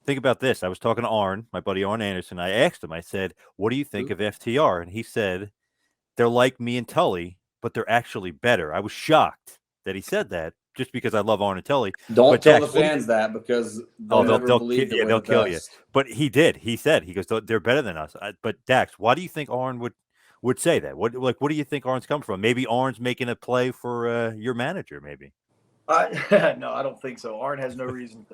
think about this. I was talking to Arn, my buddy Arn Anderson. I asked him, I said, what do you think of FTR? And he said, they're like me and Tully, but they're actually better. I was shocked that he said that just because I love Arn and Tully. Don't But tell the Dax, fans that because oh, they'll never believe that we're they'll the kill you. best. But he did. He said, he goes, they're better than us. But Dax, why do you think Arn would say that? What do you think Arn's come from? Maybe Arn's making a play for your manager, maybe. No, I don't think so. Arn has no reason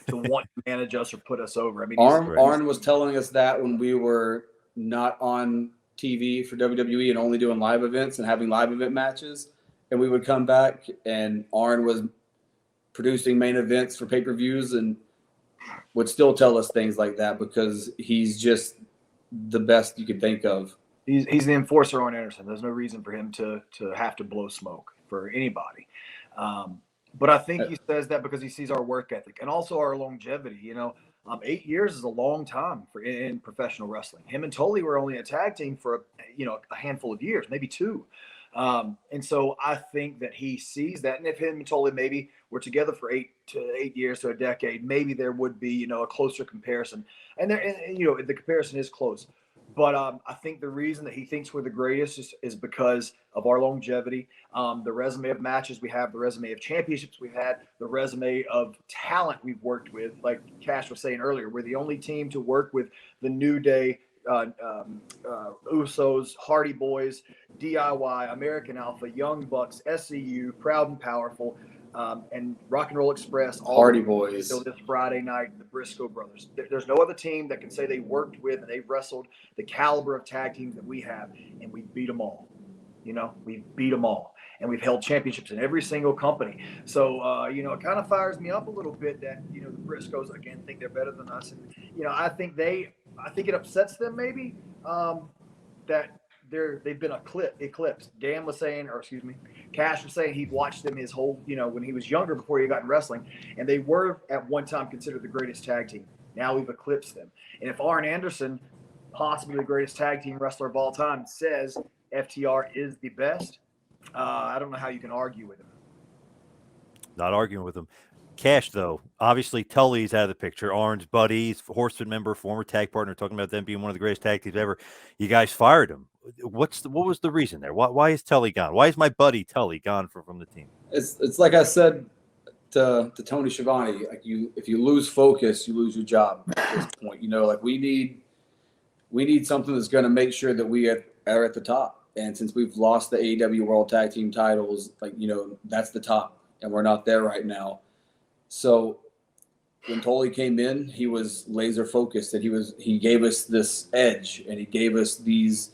to want to manage us or put us over. I mean, Arn was telling us that when we were not on TV for WWE and only doing live events and having live event matches, and we would come back and Arn was producing main events for pay-per-views and would still tell us things like that because he's just the best you could think of. He's the enforcer on Anderson. There's no reason for him to have to blow smoke for anybody. But I think he says that because he sees our work ethic and also our longevity. 8 years is a long time in professional wrestling. Him and Tully were only a tag team for a handful of years, maybe 2. And so I think that he sees that. And if him and Tully maybe were together for 8 years to a decade, maybe there would be a closer comparison. And the comparison is close. But I think the reason that he thinks we're the greatest is because of our longevity, the resume of matches we have, the resume of championships we've had, the resume of talent we've worked with. Like Cash was saying earlier, we're the only team to work with the New Day, Usos, Hardy Boys, DIY, American Alpha, Young Bucks, SCU, Proud and Powerful, and Rock and Roll Express, all Hardy Boys. So this Friday night, the Briscoe brothers. There's no other team that can say they worked with and they wrestled the caliber of tag teams that we have, and we beat them all. We beat them all, and we've held championships in every single company. So it kind of fires me up a little bit that the Briscoes again think they're better than us, and I think it upsets them maybe that they've been eclipsed. Dan was saying, or excuse me, Cash was saying he'd watched them his whole, when he was younger before he got in wrestling, and they were at one time considered the greatest tag team. Now we've eclipsed them. And if Arn Anderson, possibly the greatest tag team wrestler of all time, says FTR is the best, I don't know how you can argue with him. Not arguing with him. Cash, though, obviously Tully's out of the picture. Arn's buddies, Horseman member, former tag partner, talking about them being one of the greatest tag teams ever. You guys fired him. What was the reason there? Why is Tully gone? Why is my buddy Tully gone from the team? It's like I said to Tony Schiavone. Like if you lose focus, you lose your job at this point. We need something that's going to make sure that we are at the top. And since we've lost the AEW World Tag Team titles, that's the top, and we're not there right now. So when Tully came in, he was laser focused, and he gave us this edge, and he gave us these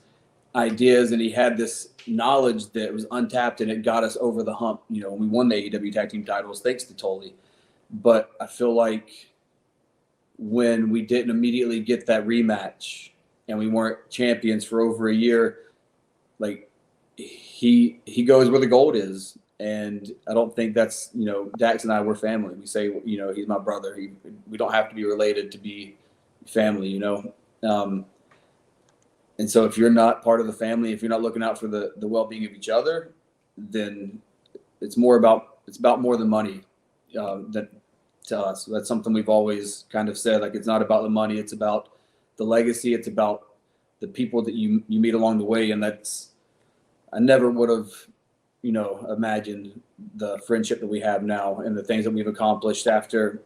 ideas, and he had this knowledge that was untapped, and it got us over the hump. We won the AEW Tag Team titles thanks to Tully. But I feel like when we didn't immediately get that rematch and we weren't champions for over a year, like he goes where the gold is. And I don't think that's, Dax and I, we're family. We say, he's my brother. We don't have to be related to be family, And so if you're not part of the family, if you're not looking out for the well-being of each other, then it's about more than money than to us. That's something we've always kind of said. Like, it's not about the money. It's about the legacy. It's about the people that you meet along the way. And I never would have, imagine the friendship that we have now and the things that we've accomplished after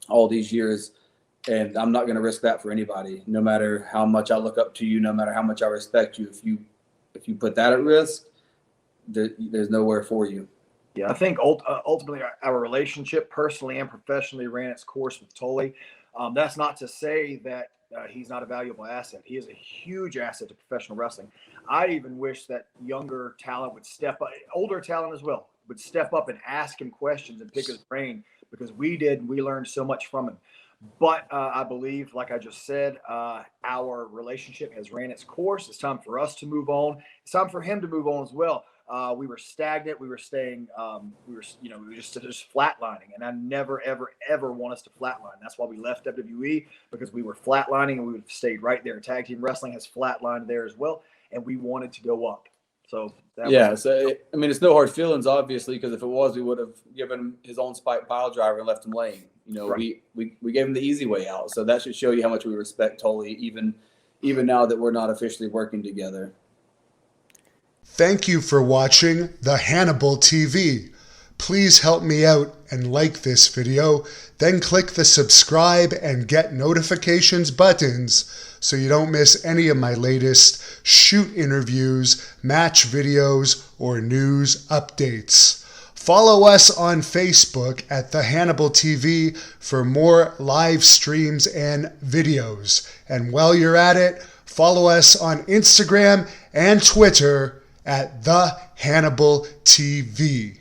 all these years. And I'm not going to risk that for anybody, no matter how much I look up to you, no matter how much I respect you. If you put that at risk, there's nowhere for you. Yeah, I think ultimately our relationship personally and professionally ran its course with Tully. That's not to say that he's not a valuable asset. He is a huge asset to professional wrestling. I even wish that younger talent would step up, older talent as well, would step up and ask him questions and pick his brain, because we learned so much from him. But I believe, like I just said, our relationship has ran its course. It's time for us to move on. It's time for him to move on as well. We were stagnant. We were staying. We were just flatlining, and I never, ever, ever want us to flatline. That's why we left WWE, because we were flatlining, and we would have stayed right there. Tag team wrestling has flatlined there as well, and we wanted to go up. So that Yeah, was, so I mean, it's no hard feelings, obviously, because if it was, we would have given him his own spike pile driver and left him laying. You know, Right. we gave him the easy way out. So that should show you how much we respect Tully, even now that we're not officially working together. Thank you for watching the Hannibal TV. Please help me out and like this video, then click the subscribe and get notifications buttons so you don't miss any of my latest shoot interviews, match videos, or news updates. Follow us on Facebook at the Hannibal TV for more live streams and videos. And while you're at it, follow us on Instagram and Twitter at the Hannibal TV.